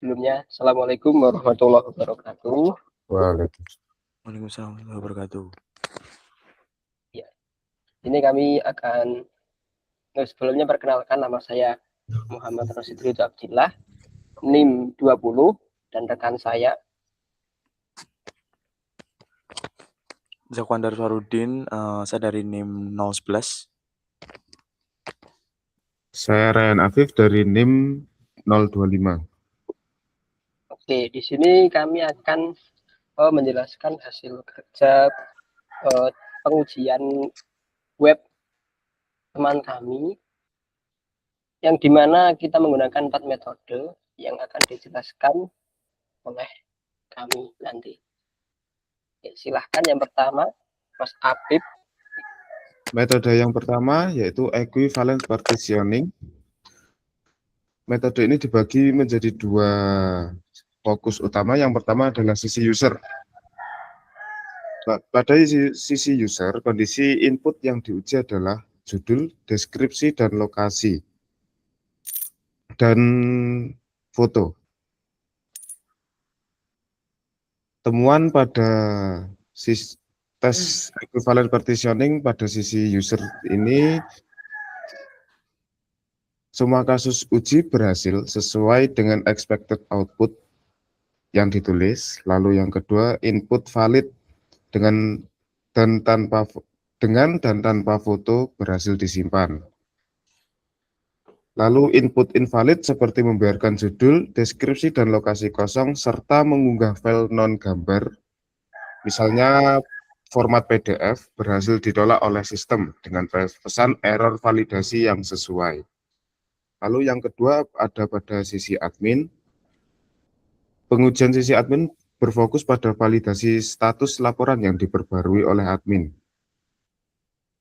Sebelumnya, Assalamualaikum warahmatullahi wabarakatuh. Waalaikumsalam warahmatullahi wabarakatuh. Ya, ini kami akan sebelumnya perkenalkan, nama saya Muhammad Rasid Ridho Abdillah, NIM 20, dan rekan saya Zakwandar Farudin, saya dari NIM 011. Saya Ryan Afif dari NIM 025. Oke, di sini kami akan menjelaskan hasil kerja pengujian web teman kami, yang dimana kita menggunakan 4 metode yang akan dijelaskan oleh kami nanti. Ya, silahkan yang pertama, Mas Apip. Metode yang pertama yaitu equivalent partitioning. Metode ini dibagi menjadi dua fokus utama. Yang pertama adalah sisi user. Pada sisi user, kondisi input yang diuji adalah judul, deskripsi, dan lokasi, dan foto. Temuan pada tes equivalent partitioning pada sisi user ini, semua kasus uji berhasil sesuai dengan expected output yang ditulis. Lalu yang kedua, input valid dengan dan tanpa foto berhasil disimpan. Lalu input invalid seperti membiarkan judul, deskripsi, dan lokasi kosong, serta mengunggah file non-gambar, misalnya format PDF, berhasil ditolak oleh sistem dengan pesan error validasi yang sesuai. Lalu yang kedua ada pada sisi admin. Pengujian sisi admin berfokus pada validasi status laporan yang diperbarui oleh admin.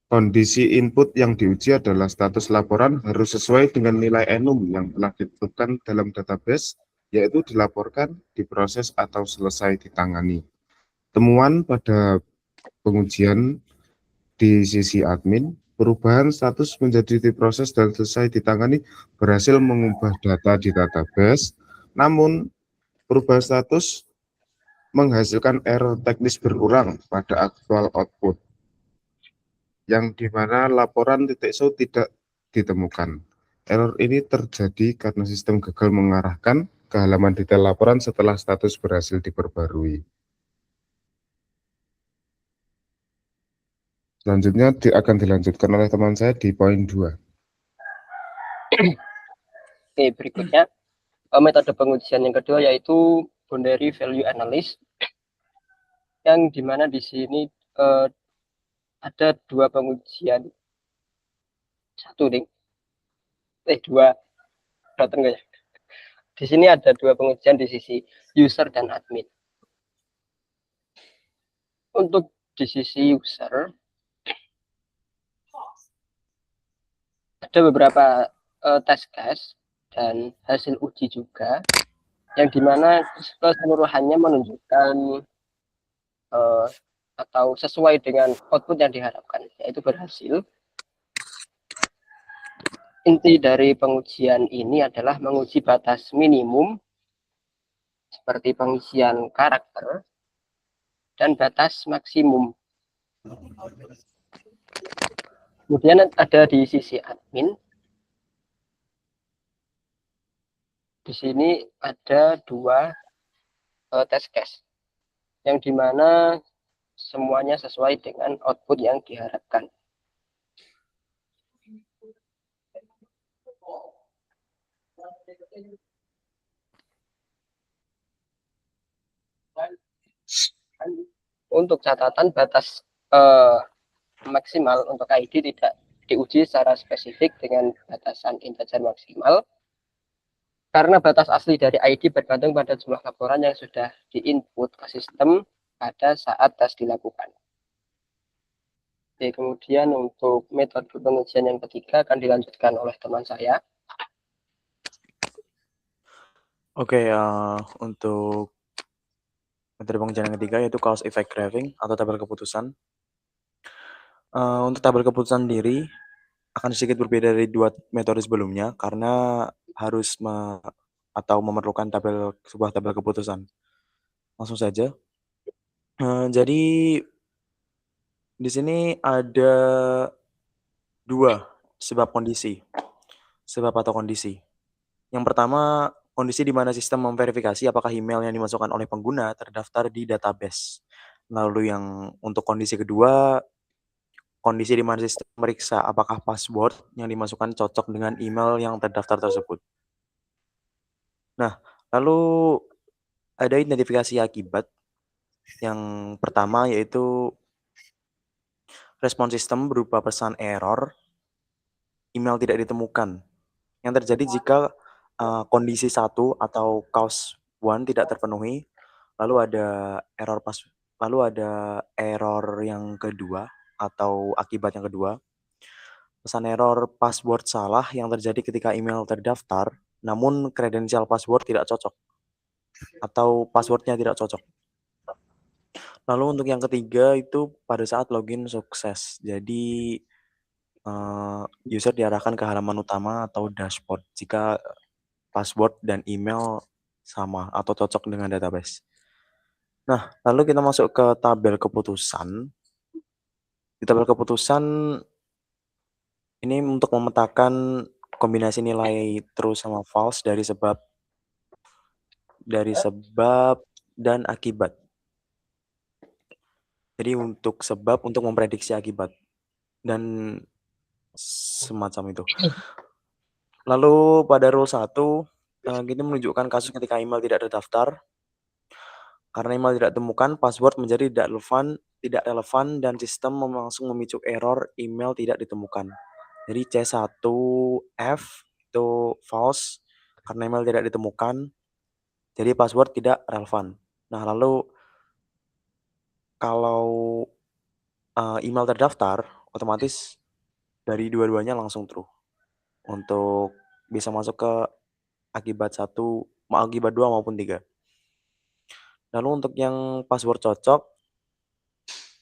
Kondisi input yang diuji adalah status laporan harus sesuai dengan nilai enum yang telah ditentukan dalam database, yaitu dilaporkan, diproses, atau selesai ditangani. Temuan pada pengujian di sisi admin, perubahan status menjadi diproses dan selesai ditangani berhasil mengubah data di database, namun perubahan status menghasilkan error teknis berkurang pada aktual output, yang dimana laporan .show tidak ditemukan. Error ini terjadi karena sistem gagal mengarahkan ke halaman detail laporan setelah status berhasil diperbarui. Selanjutnya akan dilanjutkan oleh teman saya di poin 2. Oke, berikutnya metode pengujian yang kedua yaitu boundary value analysis, yang dimana di sini ada dua pengujian, dua datang ya. Di sini ada dua pengujian di sisi user dan admin. Untuk di sisi user ada beberapa test case dan hasil uji juga, yang dimana keseluruhannya menunjukkan atau sesuai dengan output yang diharapkan, yaitu berhasil. Inti dari pengujian ini adalah menguji batas minimum seperti pengisian karakter dan batas maksimum. Kemudian ada di sisi admin. Di sini ada dua test case, yang dimana semuanya sesuai dengan output yang diharapkan. Untuk catatan, batas maksimal untuk ID tidak diuji secara spesifik dengan batasan integer maksimal, karena batas asli dari ID bergantung pada jumlah laporan yang sudah diinput ke sistem pada saat tes dilakukan. Oke, kemudian untuk metode pengujian yang ketiga akan dilanjutkan oleh teman saya. Oke, untuk metode pengujian yang ketiga yaitu cause effect graphing atau tabel keputusan. Untuk tabel keputusan sendiri akan sedikit berbeda dari dua metode sebelumnya karena harus atau memerlukan sebuah tabel keputusan. Langsung saja. Jadi di sini ada 2 sebab atau kondisi. Yang pertama, kondisi di mana sistem memverifikasi apakah email yang dimasukkan oleh pengguna terdaftar di database. Lalu yang untuk kondisi kedua, kondisi di mana sistem meriksa apakah password yang dimasukkan cocok dengan email yang terdaftar tersebut. Nah, lalu ada identifikasi akibat. Yang pertama yaitu respon sistem berupa pesan error, email tidak ditemukan. Yang terjadi jika kondisi 1 atau cause 1 tidak terpenuhi, lalu ada error yang kedua atau akibat yang kedua. Pesan error password salah yang terjadi ketika email terdaftar, namun kredensial password tidak cocok atau passwordnya tidak cocok. Lalu untuk yang ketiga itu pada saat login sukses. Jadi user diarahkan ke halaman utama atau dashboard jika password dan email sama atau cocok dengan database. Nah, lalu kita masuk ke tabel keputusan. Di tabel keputusan ini untuk memetakan kombinasi nilai true sama false dari sebab dan akibat. Jadi untuk sebab untuk memprediksi akibat dan semacam itu. Lalu pada rule 1 kita menunjukkan kasus ketika email tidak terdaftar. Karena email tidak ditemukan, password menjadi tidak relevan dan sistem langsung memicu error email tidak ditemukan. Jadi C1F itu false karena email tidak ditemukan. Jadi password tidak relevan. Nah, lalu kalau email terdaftar, otomatis dari dua-duanya langsung true. Untuk bisa masuk ke akibat 2 maupun 3. Lalu untuk yang password cocok,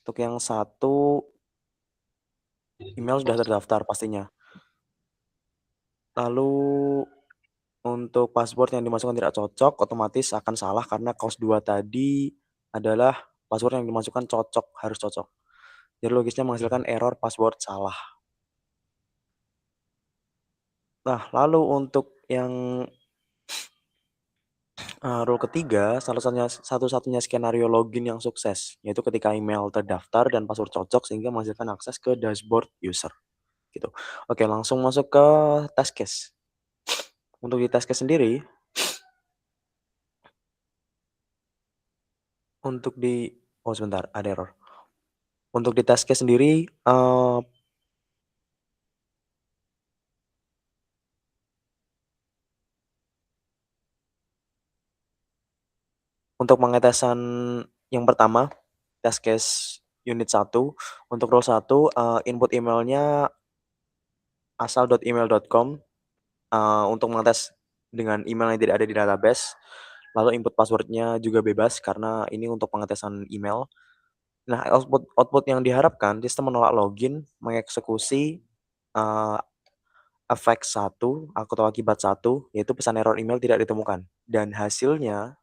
untuk yang 1 email sudah terdaftar pastinya. Lalu untuk password yang dimasukkan tidak cocok, otomatis akan salah karena cause 2 tadi adalah password yang dimasukkan harus cocok. Jadi logisnya menghasilkan error password salah. Nah, lalu untuk yang rule ketiga, satu-satunya skenario login yang sukses, yaitu ketika email terdaftar dan password cocok sehingga menghasilkan akses ke dashboard user. Gitu. Oke, langsung masuk ke test case. Untuk di test case sendiri, sebentar, ada error. Untuk di test case sendiri, untuk pengetesan yang pertama, test case unit 1, untuk rule 1, input emailnya asal.email.com untuk mengetes dengan email yang tidak ada di database. Lalu input passwordnya juga bebas karena ini untuk pengetesan email. Nah, output yang diharapkan sistem menolak login, mengeksekusi efek 1 atau akibat 1, yaitu pesan error email tidak ditemukan. Dan hasilnya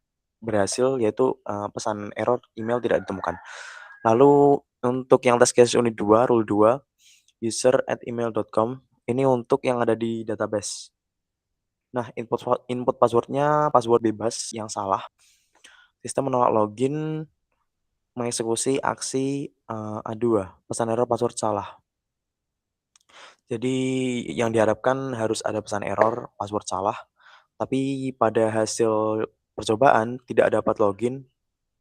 berhasil, yaitu pesan error email tidak ditemukan. Lalu untuk yang test case unit 2, rule 2, user@email.com, ini untuk yang ada di database. Nah, input passwordnya password bebas yang salah. Sistem menolak login, mengeksekusi aksi A2, pesan error password salah. Jadi yang diharapkan harus ada pesan error password salah, tapi pada hasil percobaan tidak dapat login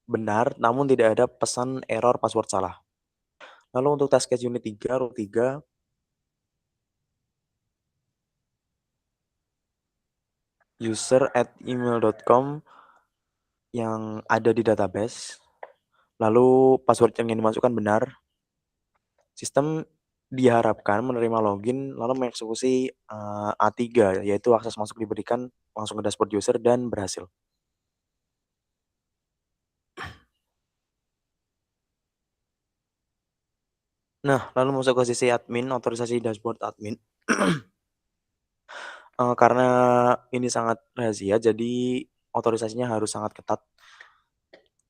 benar, namun tidak ada pesan error password salah. Lalu untuk test case unit 3, rule 3, user@email.com yang ada di database, lalu password yang dimasukkan benar, sistem diharapkan menerima login lalu mengeksekusi A3, yaitu akses masuk diberikan langsung ke dashboard user dan berhasil. Nah, lalu masuk ke sisi admin, otorisasi dashboard admin. Karena ini sangat rahasia, jadi otorisasinya harus sangat ketat.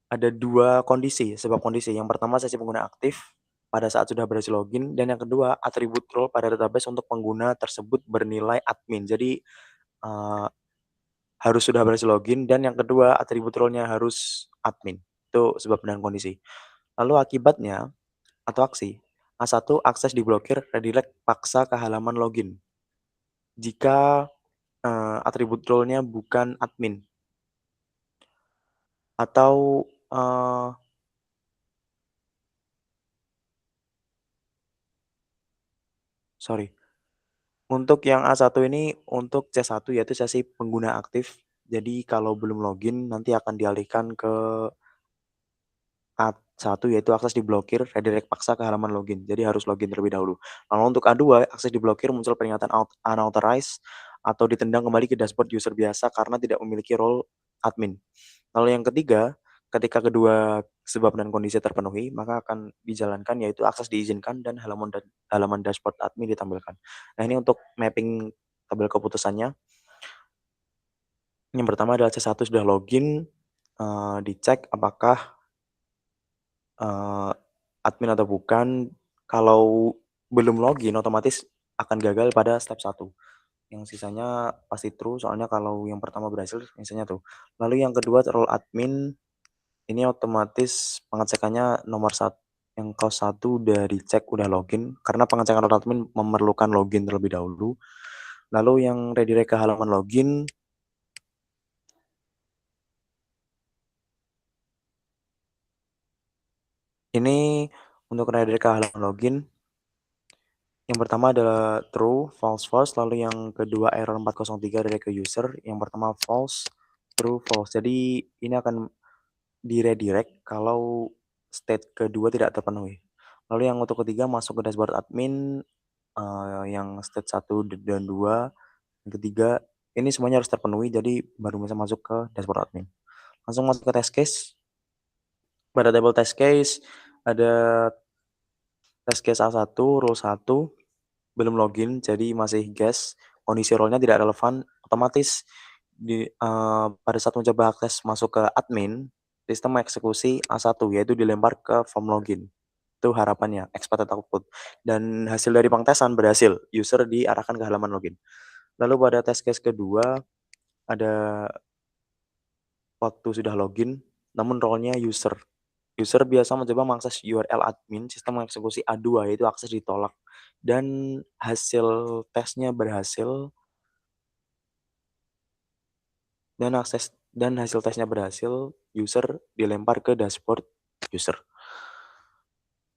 Ada 2 kondisi, sebab kondisi. Yang pertama, sesi pengguna aktif pada saat sudah berhasil login, dan yang kedua, atribut role pada database untuk pengguna tersebut bernilai admin. Jadi, harus sudah berhasil login, dan yang kedua, atribut role-nya harus admin. Itu sebab dan kondisi. Lalu akibatnya atau aksi, A1 akses diblokir, redirect paksa ke halaman login. Jika atribut role-nya bukan admin. Atau sorry. Untuk yang A1 ini untuk C1 yaitu sesi pengguna aktif. Jadi kalau belum login nanti akan dialihkan ke A1 yaitu akses diblokir, redirect paksa ke halaman login. Jadi harus login terlebih dahulu. Lalu untuk A2 akses diblokir muncul peringatan unauthorized atau ditendang kembali ke dashboard user biasa karena tidak memiliki role admin. Lalu yang ketiga, ketika kedua sebab dan kondisi terpenuhi, maka akan dijalankan yaitu akses diizinkan dan halaman dashboard admin ditampilkan. Nah, ini untuk mapping tabel keputusannya. Yang pertama adalah C1 sudah login, dicek apakah admin atau bukan. Kalau belum login otomatis akan gagal pada step 1. Yang sisanya pasti true, soalnya kalau yang pertama berhasil, yang sisanya true. Lalu yang kedua role admin, ini otomatis pengecekannya nomor 1, yang cause 1 udah dicek, udah login, karena pengecekan role admin memerlukan login terlebih dahulu. Lalu yang redirect ke halaman login, ini untuk redirect ke halaman login, yang pertama adalah true, false, false, lalu yang kedua error 403 redirect ke user, yang pertama false, true, false. Jadi ini akan di-redirect kalau state kedua tidak terpenuhi. Lalu yang untuk ketiga masuk ke dashboard admin, yang state 1 dan 2, yang ketiga, ini semuanya harus terpenuhi, jadi baru bisa masuk ke dashboard admin. Langsung masuk ke test case. Pada table test case, ada test case A1, role 1, belum login, jadi masih guess, kondisi role-nya tidak relevan, otomatis pada saat mencoba akses masuk ke admin, sistem mengeksekusi A1, yaitu dilempar ke form login. Itu harapannya, expected output. Dan hasil dari pengtesan berhasil, user diarahkan ke halaman login. Lalu pada test case kedua, ada waktu sudah login, namun role-nya user. User biasa mencoba mengakses URL admin, sistem mengeksekusi A2, yaitu akses ditolak. Dan hasil tesnya berhasil, dan hasil tesnya berhasil, user dilempar ke dashboard user.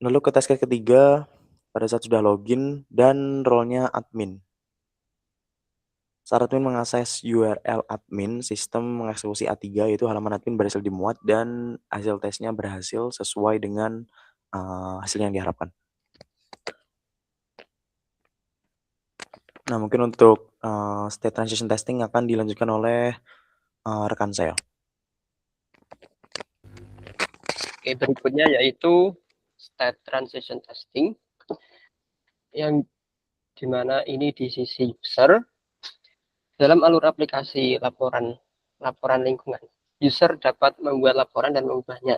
Lalu ke test case ketiga, pada saat sudah login dan role-nya admin. Saat admin mengakses URL admin, sistem mengeksekusi A3, yaitu halaman admin berhasil dimuat dan hasil tesnya berhasil sesuai dengan hasil yang diharapkan. Nah, mungkin untuk state transition testing akan dilanjutkan oleh rekan saya. Oke, berikutnya yaitu state transition testing, yang dimana ini di sisi user. Dalam alur aplikasi laporan lingkungan, user dapat membuat laporan dan mengubahnya.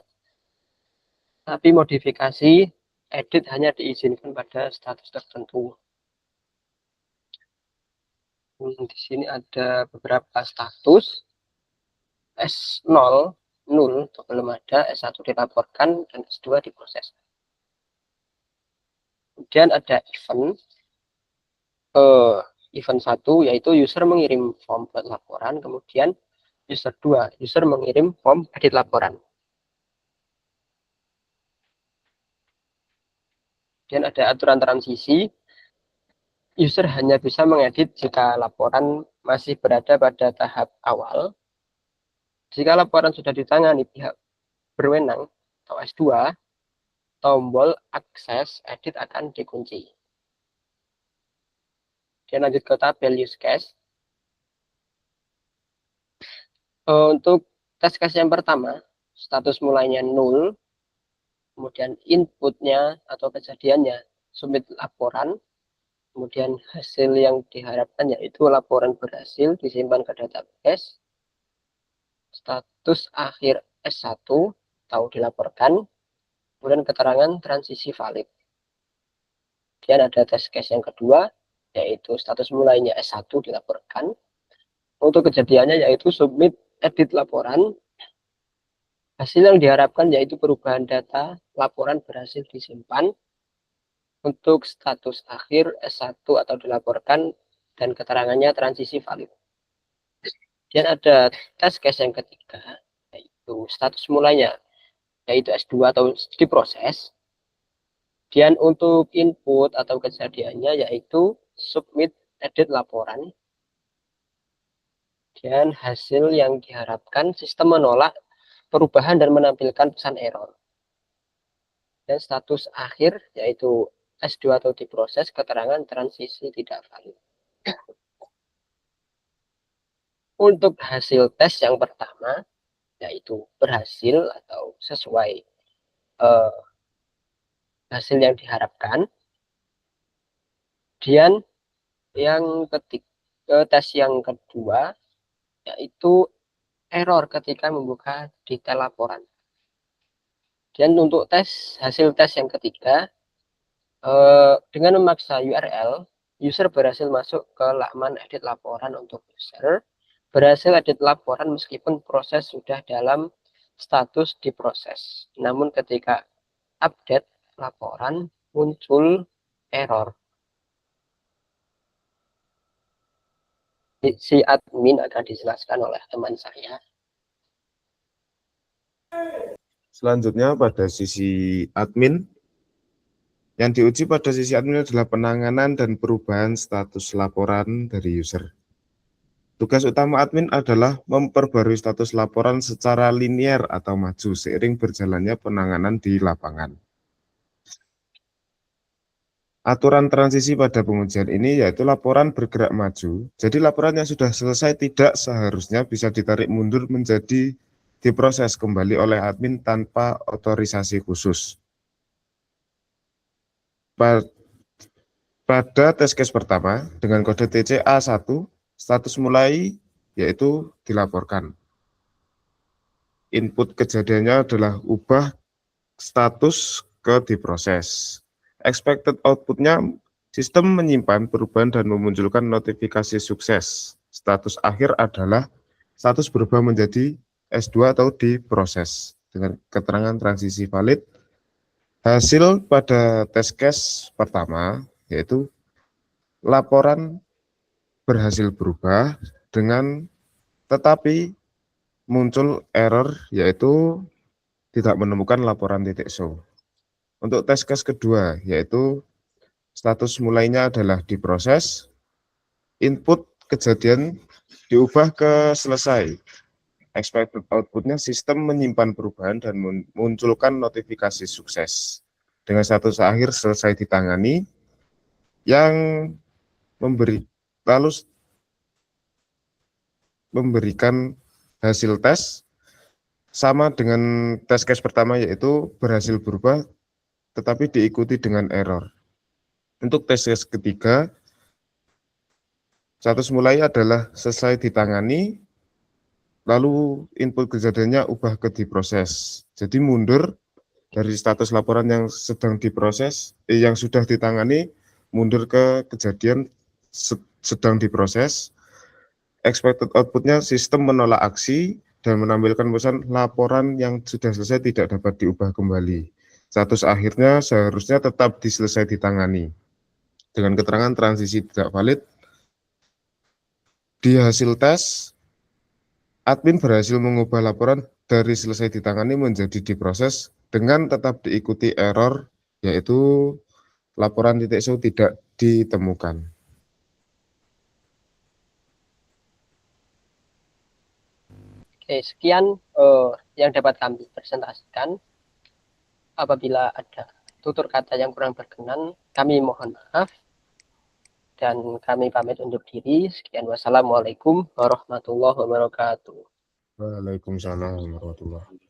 Tapi modifikasi edit hanya diizinkan pada status tertentu. Di sini ada beberapa status. S0 0 itu belum ada, S1 dilaporkan dan S2 diproses. Kemudian ada event 1 yaitu user mengirim form buat laporan, kemudian user 2, user mengirim form edit laporan. Kemudian ada aturan transisi, user hanya bisa mengedit jika laporan masih berada pada tahap awal. Jika laporan sudah ditangani pihak berwenang atau S2, tombol akses edit akan dikunci. Kemudian lanjut ke tabel use case. Untuk test case yang pertama, status mulainya 0, kemudian inputnya atau kejadiannya submit laporan, Kemudian hasil yang diharapkan yaitu laporan berhasil disimpan ke database, status akhir S1 atau dilaporkan, kemudian keterangan transisi valid. Kemudian ada test case yang kedua, yaitu status mulainya S1 dilaporkan. Untuk kejadiannya yaitu submit edit laporan. Hasil yang diharapkan yaitu perubahan data, laporan berhasil disimpan. Untuk status akhir S1 atau dilaporkan dan keterangannya transisi valid. Dan ada test case yang ketiga, yaitu status mulainya, yaitu S2 atau diproses. Dan untuk input atau kejadiannya yaitu submit edit laporan. Dan hasil yang diharapkan sistem menolak perubahan dan menampilkan pesan error. Dan status akhir yaitu S2 atau diproses, keterangan transisi tidak valid. Untuk hasil tes yang pertama yaitu berhasil atau sesuai hasil yang diharapkan. Dan yang tes yang kedua yaitu error ketika membuka detail laporan. Dan untuk hasil tes yang ketiga, dengan memaksa URL, user berhasil masuk ke laman edit laporan untuk user, berhasil edit laporan meskipun proses sudah dalam status diproses. Namun ketika update laporan muncul error. Si admin akan dijelaskan oleh teman saya. Selanjutnya pada sisi admin, yang diuji pada sisi admin adalah penanganan dan perubahan status laporan dari user. Tugas utama admin adalah memperbarui status laporan secara linier atau maju seiring berjalannya penanganan di lapangan. Aturan transisi pada pengujian ini yaitu laporan bergerak maju. Jadi laporan yang sudah selesai tidak seharusnya bisa ditarik mundur menjadi diproses kembali oleh admin tanpa otorisasi khusus. Pada test case pertama dengan kode TCA1, status mulai yaitu dilaporkan. Input kejadiannya adalah ubah status ke diproses. Expected outputnya sistem menyimpan perubahan dan memunculkan notifikasi sukses. Status akhir adalah status berubah menjadi S2 atau diproses dengan keterangan transisi valid. Hasil pada test case pertama yaitu laporan berhasil berubah dengan tetapi muncul error yaitu tidak menemukan laporan titik show. Untuk test case kedua yaitu status mulainya adalah diproses, input kejadian diubah ke selesai. Expected outputnya sistem menyimpan perubahan dan memunculkan notifikasi sukses. Dengan status akhir selesai ditangani, yang memberikan hasil tes sama dengan test case pertama yaitu berhasil berubah tetapi diikuti dengan error. Untuk test case ketiga, status mulai adalah selesai ditangani, lalu input kejadiannya ubah ke diproses. Jadi mundur dari status laporan yang sedang diproses, yang sudah ditangani, mundur ke kejadian sedang diproses. Expected outputnya sistem menolak aksi dan menampilkan pesan laporan yang sudah selesai tidak dapat diubah kembali. Status akhirnya seharusnya tetap diselesai ditangani. Dengan keterangan transisi tidak valid, di hasil tes, admin berhasil mengubah laporan dari selesai ditangani menjadi diproses dengan tetap diikuti error, yaitu laporan titik show tidak ditemukan. Oke, sekian yang dapat kami presentasikan. Apabila ada tutur kata yang kurang berkenan, kami mohon maaf. Dan kami pamit undur diri. Sekian, wassalamualaikum warahmatullahi wabarakatuh. Waalaikumsalam warahmatullahi wabarakatuh.